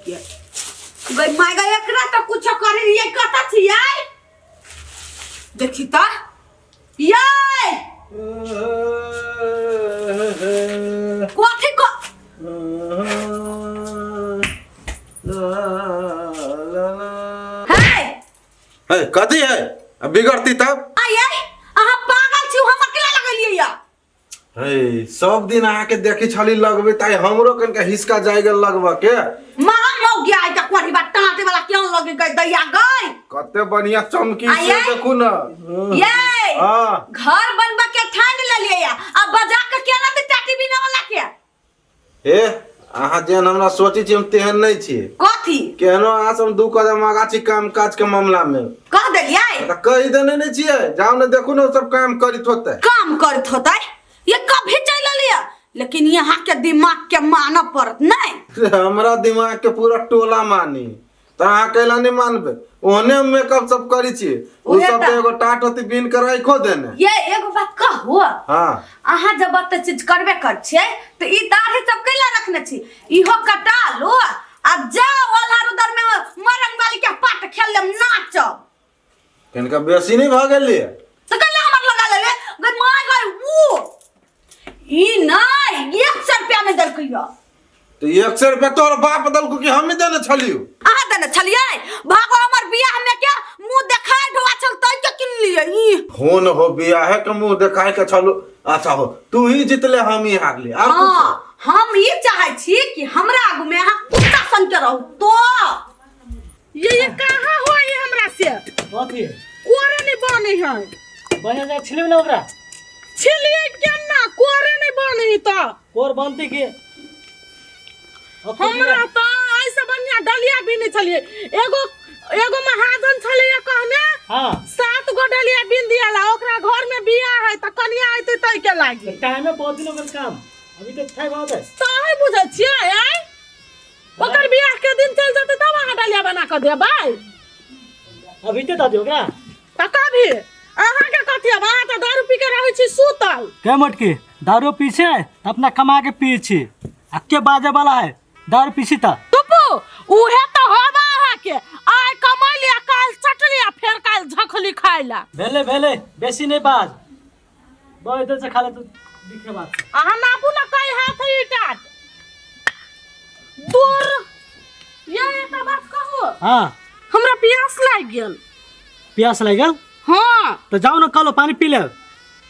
के गई माय गई एकरा तो कुछ करे ये कता छी यार देखी त ये कोठी को है कथी है अब बिगड़ती तब आये अहाँ पागल छी हमर केला लगलिए या है सब दिन आके देखी छली लगबे ताई हमरो कनका हिसका जाएगा लगबा के मान हो गया है त कोठी बात टमाटे वाला क्यों लगे गई दैया गई कते बढ़िया चमकी से देखू ना ये हां घर बनबा के ठान ले लिए या अब बजा के केला ते टाटी बिना वाला के ए आहा जेन हमरा सोची छी हम तेहन नहीं छी कथी केनो आस हम दू कदम आगा छी काम काज के मामला में कह देलिए त कहि देने नहीं छिए जाओ ने देखू ना सब काम करित होते काम करत होता ये कभी चल लिया लेकिन यहाँ के दिमाग के माना पड़त नहीं हमरा दिमाग के पूरा टोला मानी त अहाँ कैला नहीं मानबे ओने मेकअप सब करी छी उ सब एगो टाट होती बिन के राखो देने ये एगो बात कहू हां अहाँ जब बात चीज करबे कर छे तो ई दाढ़ी सब कैला रखने छी इहो कटा लो अब जाओ ओल्हार उधर में मरंग वाली के पाट खेल ले नाचब कनका बेसी नहीं भ गेलिए तो कैला हमर लगा लेले गई माय गई वो ई नहीं 100 रुपया में दल कहियो तो 100 रुपया तोर बाप दल को कि हम ही देने छलियो अहाँ देने छलिए भागो हमर बियाह में क्या मुंह देखाय ढोआ चलतै के किन लिए ई फोन हो बियाह है के मुंह देखाय के छलो अच्छा हो तू ही जितले हम ही हारले हां हम ये चाहे छी कि हमरा आगू में अहाँ कुत्ता सन के रहू तो ये कहां हो ये हमरा से कथी कोरे नहीं बने है बने जा छिलियो ना ओकरा छिलिए केना कोरे नहीं बने त कोर बनती के हमरा त ऐसे बढ़िया डलिया भी नहीं छलिए एगो एगो महाजन छलिए कहने हां 7 गो डलिया बिन दियाला ओकरा घर में बियाह है त कनिया आइते तई के लागी टाइम में बहुत दिन ओकर काम अभी तक थाई बात है ताहे बुझै छियै आय ओकर बियाह के दिन चल जते तब अहाँ डलिया बना के देबै अभी ते द दियो ओकरा त कभी अहाँ के कथि अब अहाँ त दारू पी के रहै छी सुतल के मटकी दारू पीछे अपना कमा के पी छी आ के बाजे वाला है दारू पीछी त टुपू उहे त होबा अहाँ के आय कमाई लिया काल चट लिया फेर काल झखली खाइला भेले बेसी नहीं बाज बो इधर से खा ले तू दिखे बात अहाँ नापू ना कई हाथ ही टाट दूर ये त बात कहू हां हमरा प्यास लाग गेल प्यास लग गेल हां तो जाओ ना कलो पानी पी ले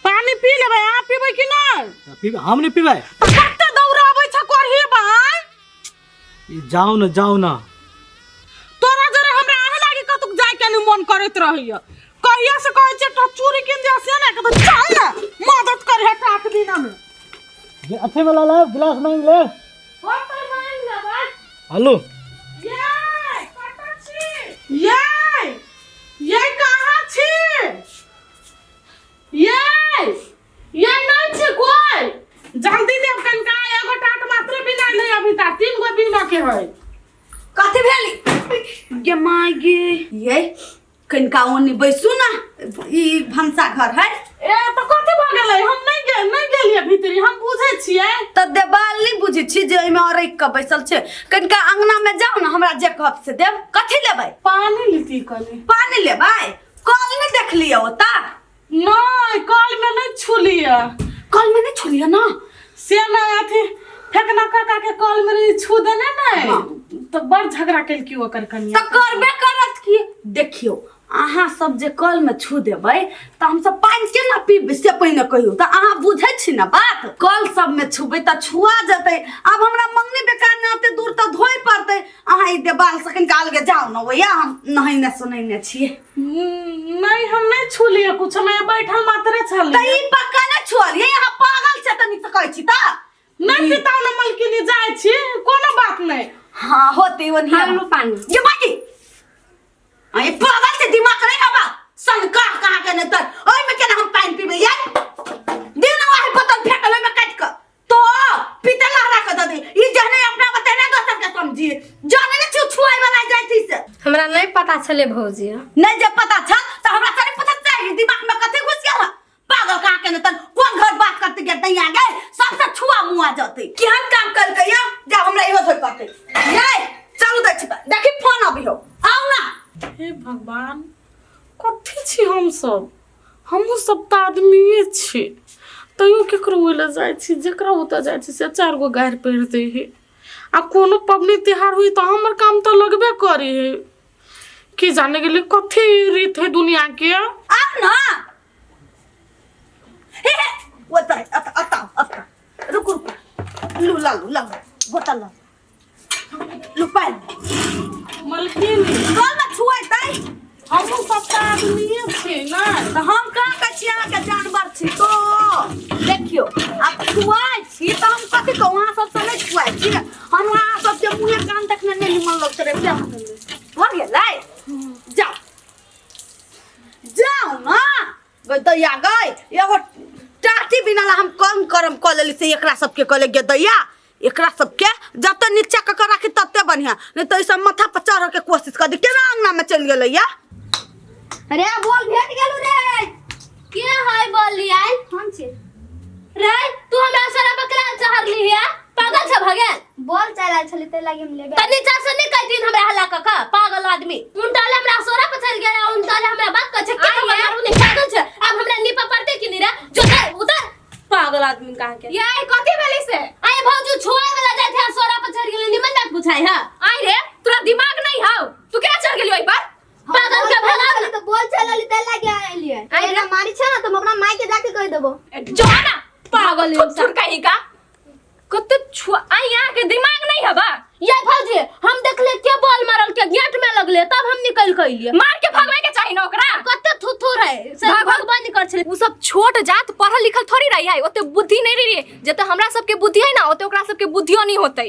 पानी पी लेबै अहाँ पीबै कि नहीं हम नहीं पीबै कते दौड़ाबै छ करही भाई जाओ ना तोरा जरे हमरा आहे लागी कतुक जाय के नि मन करैत रहइय कहिया से कहै छै त चूरी किन दिया से ना के तो चल ना मदद कर हे टाट दिना में ये अच्छे वाला ला गिलास मांग ले होय तो मांग ले भाई हेलो ये कता छी ये कहां छी ये नहीं छी कोई जल्दी देव कनका एगो टाट मात्र बिना ले अभी ता 3 गो बिना के है कथि भेली गे माय गे ये कनका ओनी बैसू ना ई भंसा घर है ए त कथि भ गेलै हम नहीं गेलिए भीतरी हम बुझै छियै त देवाली बुझै छी जे एमे और एक के बैसल छै कनका अंगना में जाओ ना हमरा जे कप से देव कथि लेबै पानी लीती कनी पानी लेबै कल में देख लियो ओता नहीं कल में नहीं छुलिया कल में नहीं छुलिया ना से ना अथी फेकना काका के कल में छू देने नहीं तो बड़ झगड़ा कैल की ओकर कनिया त करबे करत की देखियो अहाँ सब जे कल में छू देबै त हम सब पानी के ना पीब से पहिने कहियो त अहाँ बुझै छी ना बात कल सब में छुबै त छुआ जतै अब हमरा मंगनी बेकार न आते दूर त धोई पड़तै अहाँ ई देवाल सकिन काल के जाओ ना भैया हम नहीं न सुनैने छी नहीं हम नहीं छुलिए कुछ मैं बैठल मात्र छली त ई पक्का न छुलिए यहाँ पागल छ तनी त कहै छी त नहीं पिताव न मलकिनी जाय छी कोनो बात नहीं हां होते ओनी हम पानी ये बाकी आई पागल से दिमाग नहीं हवा संका कहां के न त ओइ में केना हम पानी पीबे यार दिन वाही बोतल फेकल में काट के तो पीते लहरा के दे ई जने अपना बतेने दोसर के समझी जाने न छुआई वाला जाय थी से हमरा नहीं पता चले भौजी नहीं जब पता था तो हमरा तनी पता चाहिए दिमाग में कथे घुस गया पागल कहां के न त कोन घर बात करते के नहीं आ गए सबसे छुआ मुआ जाते केहन काम कर के या जा हमरा इहो धोई करते ये चालू दै छी देखी फोन अभी हो आओ ना। हे भगवान कथी छी हम सब त आदमीए छी तैयो केकरो ओइला जाइ छी जेकरा ओता जाइ छी से 4 गो गारि पढ़ दे है आ कोनो पबनी त्योहार हुई तो हमर काम तो लगबे करे है की जाने के लिए कथी रीत है दुनिया के आप ना हे वो त आता रुक लू बोतल लू पाल मलकिन कल में छुआई तै हम सब आदमी छे ना त हम कहां के छी अहाँ के जानवर छी तो देखियो अब छुआई छी त हम कथि कहू अहाँ सब से नहीं छुआई छी हम अहाँ सब के मुंह कान देखने नहीं मन लगत रे हो गेलै जाओ ना गई दैया गई एगो टाटी बिना ला हम कम करम क लेली से एकरा सबके कहले गे दैया एकरा सबके जब तक नीचा क के राखी तते बढ़िया नहीं तो ई सब माथा पर चढ़ के कोशिश कर दी केना अंगना में चल गेलै या अरे बोल भेट गेलु रे के हाय बोलली आइ हम छी रे तू हमरा सारा बकरा चहरली है पागल छ भगेल बोल चला छली ते लागे हम लेबे तनी चा से नहीं कह दिन हमरा हला क पागल आदमी उनटाले हमरा सोरा पर चल गया उनटाले हमरा बात क छ के मारू नहीं पागल छ अब हमरा नीपा पड़ते कि नहीं रे जो उधर पागल आदमी कहां के ये कथि भेली से आइ भौजू छोए वाला जाय थे सोरा पर चढ़ गेली निमन बात पूछाई है आई रे तोरा दिमाग नहीं हौ तू क्या चढ़ गेली ओइ पर पागल के भला तो बोल चलली ते लागे आइलिए आई रे मारी छ ना तो हमरा माई के जाके कह देबो जो ना पागल इंसान कहीं का कते छुआ आई यहां के दिमाग नहीं हबा ये भौजी हम देखले के बॉल मारल के गेट में लगले तब हम निकल कइलिए मार के भगवे के चाहि न ओकरा कते थुथुर है से भगवान नहीं कर छले उ सब छोट जात पढ़ल लिखल थोड़ी रही है ओते बुद्धि नहीं रही जते हमरा सब के बुद्धि है ना ओते ओकरा सब के बुद्धियो नहीं होतै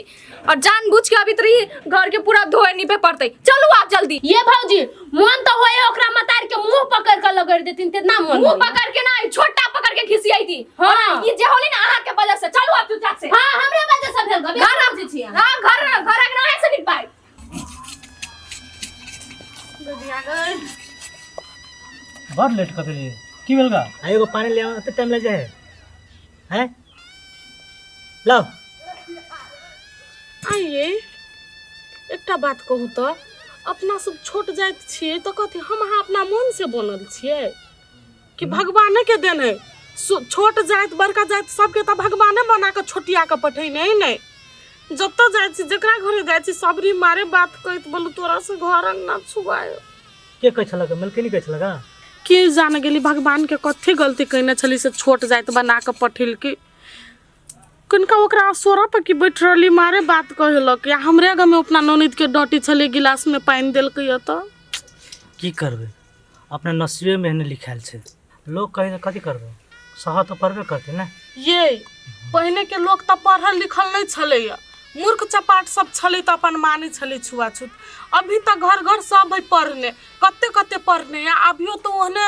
और जानबूझ के अभी तरी घर के पूरा धोए निपे पड़तै चलू आप जल्दी ये भौजी मन तो होए ओकरा मतार के मुंह पकड़ के लगड़ देतिन ते ना मुंह पकड़ के ना छोटा पकड़ के खिसियाई थी हां ये जे होली ना आहा के वजह से चलू आप चुपचाप से हां हमरे वजह से भेल घर आम से छी हां घर आगना है से निपाई दिया गई बड़ लेट कर देली की भेलगा आ एगो पानी ले आते टाइम लग जाए हैं लो आइए एकटा बात कहू तो अपना सब छोट जाइत छिए तो कथि हम अहाँ अपना मन से बनल छिए कि भगवाने के देने छोट जाइत बड़का जाइत सबके तो भगवाने बना के छोटिया के पठैने नहीं जब तक जाय छी जेकरा घरे जाय छी सबरी मारे बात कहत बोलू तोरा से घर अंगना छुआयो के कह छलक मलकिनी कह छलक के जान गेली भगवान के कथि गलती कइने छली से छोट जाइत बना के पठिल की कनका ओकरा सोरा पर की बैठ रहली मारे बात कहलक या हमरे घर में अपना ननद के डटी छले गिलास में पानी देलकै त की करबे अपने नसीबे में नहीं लिखाल छे लोग कहे कथि करबे सह तो परबे करते ना ये पहले के लोग त पढ़ल लिखल नहीं छले मूर्ख चपाट सब छले त अपन माने छले छुआछूत अभी तक घर घर सब है पढ़ने कते कते पढ़ने अभियो तो ओहने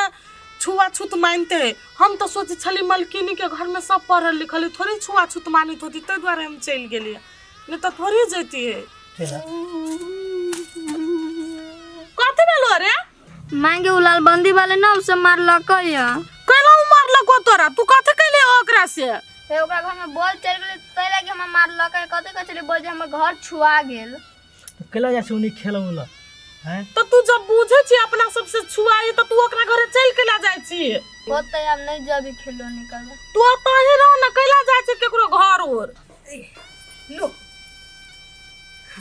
छुआछूत मानते हैं हम तो सोचे छली मलकिनी के घर में सब पढ़ल लिखल थोड़ी छुआछूत मानित होती ते द्वारा हम चल गेलिए नहीं तो थोड़ी जती है कथि भेलो रे मांगे उलाल बंदी वाले ना उसे मारलक या कैला मारलक तोरा तू कथि कैले ओकरा से हे ओकरा घर में बॉल चल गेले तै लागे हम मारलक कथि कचली बोल जे हमर घर छुआ गेल तो केला जासे उनी खेलौला हैं तो तू जब बुझे छी अपना सबसे छुआई तो तू ओकरा घरे चल केला जाय छी होतै अब नहीं जबी खेलो निकल तू ताही रह न कैला जाय छी केकरो घर और लो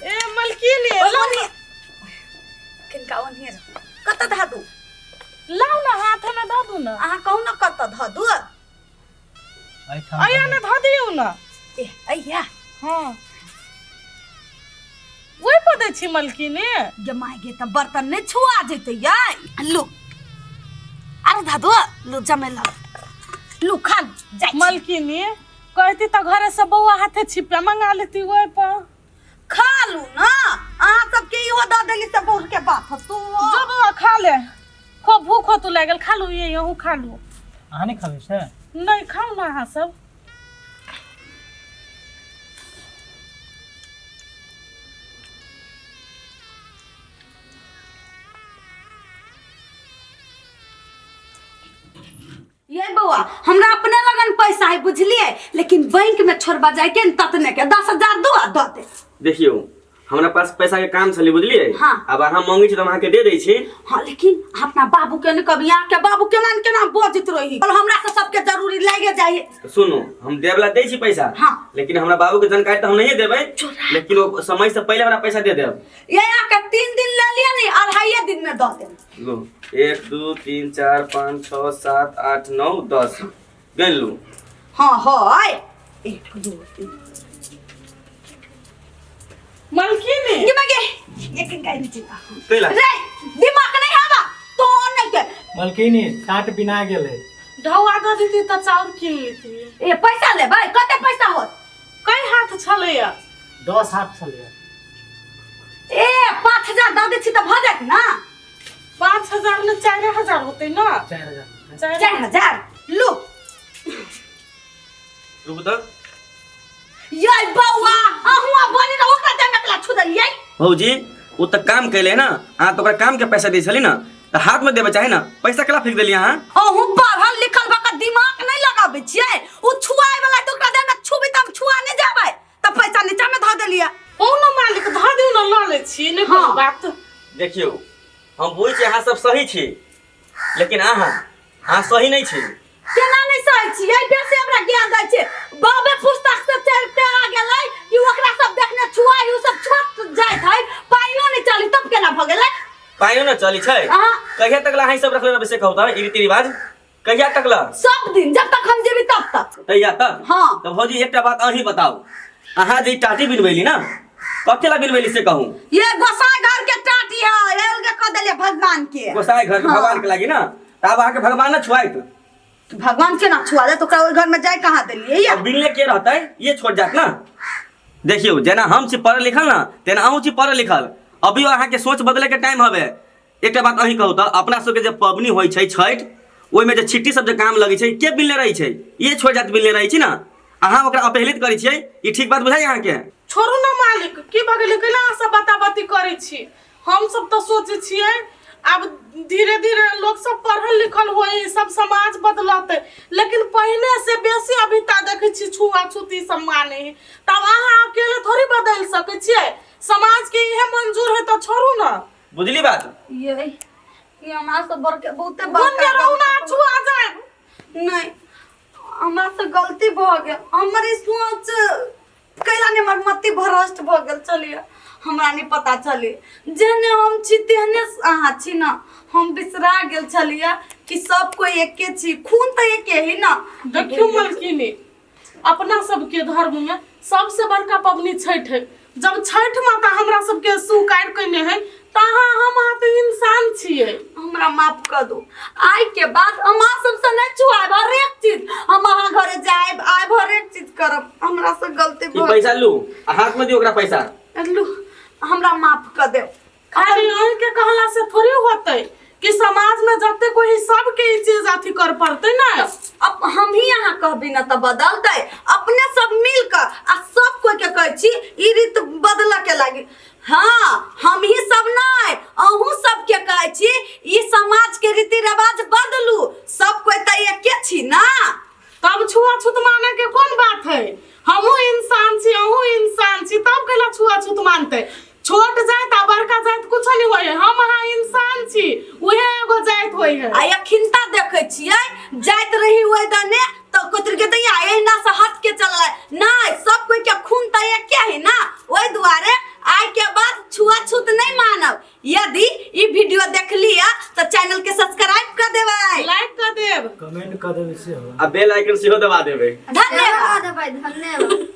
ए मलकिनी लोनी किनका ओनिए कत धा दू लाउ न हाथ में धा दू न आहा कहू न कत धा दू आया न धा दियौ न ए आया हां वही पदे छी मलकिनी जमाएगे त बर्तन ने छुआ जेते याय लो अरे धा दो लो जमेला लो खा जाय मलकिनी कहती त घरे से बौआ हाथे छिपे मंगा लेती ओय पर खा लू ना अहाँ सब के इहो द देली से बौर के बात तू जो बौआ खा ले खूब भूख तो लागल खा लू ये यहू खा लू अहाँ नहीं खाबे से नहीं खाओ ना अहाँ सब ये बउआ हमरा अपने लगन पैसा है बुझलिए लेकिन बैंक में छोड़बा जाए के ततने के 10,000 दो दे देखियो हमरा पास पैसा के काम छली बुझलिए। हाँ। अब अहाँ मांगी छी त हम अहाँ के दे दै छी। हाँ लेकिन अपना बाबू के ने कभी यहाँ के बाबू के ना बजित रही और हमरा से सबके जरूरी लगे जाइए। तो सुनो हम देवला दे छी पैसा। हाँ। लेकिन हमरा बाबू के जानकारी तो हम नहीं देबै, लेकिन वो समय से पहले हमरा पैसा दे देब। ये यहाँ के 3 दिन ले लिया नहीं, 2.5 दिन में दे देब। लो 1 2 3 4 5 6 7 8 9 10 गन लो। हाँ हाय 1 2 3 मलकिनी ये मगे ये किन का नीचे कैला रे दिमाग नहीं हवा तो नहीं के मलकिनी काट बिना गेले। ढौआ दे दीती त चाउर किन लेती। ए पैसा ले भाई कते पैसा हो कई हाथ छलैया 10 हाथ छले। ए 5000 दे दे छी त भ जात ना। 5000 में 4000 होते ना। 4000 4000 लो रुक तो ये बौआ अहुआ बनी न ओकरा दे में कला छु दलियै। भौजी वो तो काम कैले ना, हाँ तो ओकरा काम के पैसा दी छली ना तो हाथ में देवे चाहे ना, पैसा कला फेंक देलिए। हाँ अहु पढ़ल लिखल बका दिमाग नहीं लगाबै छियै। उ छुआए वाला तो ओकरा दे में छुबी त हम छुआ नहीं जाबै त पैसा नीचा में ध देलियै। कौन मालिक ध दिउ न ल ले छी ने। हाँ। बात देखियो हम बुझ छी अहाँ सब सही छी, लेकिन अहाँ सही नहीं छी। केना नहीं सही छियै बेसी हमरा ज्ञान दै छै। बाबे पुस्तक से चढ़ते आ गेलै कि ओकरा सब देखने छुआई उ सब छुट जाइत है पाइयो नहीं चली तब केना भ गेलै। पाइयो ना चली छै। हाँ। कहिया तक ला अहाँ सब रखले से कहता है रीति रिवाज कहिया तक ला? सब दिन जब तक हम जीवी तब तक। तहिया तक। हाँ। तो भौजी एकटा बात अहीं बताओ, अहाँ जे टाटी बिनबैली ना कते ला बिनबैली से कहूं? ये गोसाई घर के टाटी है एल के क देले भगवान के। गोसाई घर के हाँ। भगवान के लागी ना तब आके भगवान ना छुआइत। भगवान के ना छुआ दे तो ओकरा ओइ घर में जाय कहां देलियै या। अब बिनले के रहता है ये छोड़ जात ना। देखियो जेना हम छी पढ़ल लिखल ना तेना अहूँ छी पढ़ल लिखल। अभी अहाँ के सोच बदले के टाइम हवे। एकटा बात अहीं कहू त अपना सब के जे पबनी होई छै छठ ओइ में जे छिट्टी सब जे काम लगै छै के बिनले रहै छै? ये छोड़ जात बिनले रहै छी ना। अहाँ ओकरा अपहेलित करै छियै, ई ठीक बात बुझाइ अहाँ के? छोड़ू ना मालिक की भ गेलै कैला सब बताबती करै छी। हम सब तो सोचे छियै अब धीरे धीरे लोग सब पढ़ल लिखल होई सब समाज बदलते, लेकिन पहले से बेसी अभी ता देखे छी छुआछूती सब माने है। तब अहाँ अकेले थोड़ी बदल सके छियै। समाज के इहे मंजूर है तो छोड़ू ना। बुझली बात? ये हमरा से बड़ के बहुते बन के रहू ना छुआ जाए। नहीं हमरा से गलती भ गेल। हमर सोच कैला ने हमर मति भ्रष्ट भ गेल। चलिए हमरा नहीं पता चली जेने हम छी तेने अहाँ छी ना। हम बिसरा गेल छलिए कि सब कोई एके छी, खून तो एके ही ना। देखियो मलकिनी अपना सबके धर्म में सबसे बड़का पबनी छठ है। जब छठ माता हमरा सबके स्वीकार कइने है तहाँ हम अहाँ तो इंसान छिए। हमरा माफ कर दो। आई के बाद हम सबसे नहीं छुआब हर एक चीज। हम अहाँ घरे जाएब आइब हर एक चीज करब। हमरा से गलती ई पैसा लू हाथ में दियो ओकरा पैसा। लू हमरा माफ कर दे। खाली अहीं के कहला से थोड़ी होतै कि समाज में जते कोई सबके ई चीज अथी कर पड़ते ना। अब हम ही यहाँ कहबी ना तो बदलते अपने सब मिलकर आ सब कोई के कहै छी ई रीत बदल के लागी। हाँ हम ही सब नहीं अहू सब के कहै छी ई समाज के रीति रिवाज बदलू। सब कोई तो एके छी ना। तब छुआछूत माने के कौन बात है? हमहू इंसान छी अहू इंसान छी तब कैला छुआछूत मानते? छोट जात आ बड़का जात कुछ नहीं होय है। हम अहाँ इंसान छी उहे एगो जात होय है। आ अखिनता देखे छियै जाइत रही ओइ दने तो कोतर के तैया एना से हट के चललै नहीं। सब कोई के खून त एके है ना। ओइ दुआरे आई के बाद छुआछूत नहीं मानब। यदि ई वीडियो देख लिया तो चैनल के सब्सक्राइब कर देबै, लाइक कर देब, कमेंट कर देबे से हो। आ बेल आइकन सेहो दबा देबे। धन्यवाद। धन्यवाद।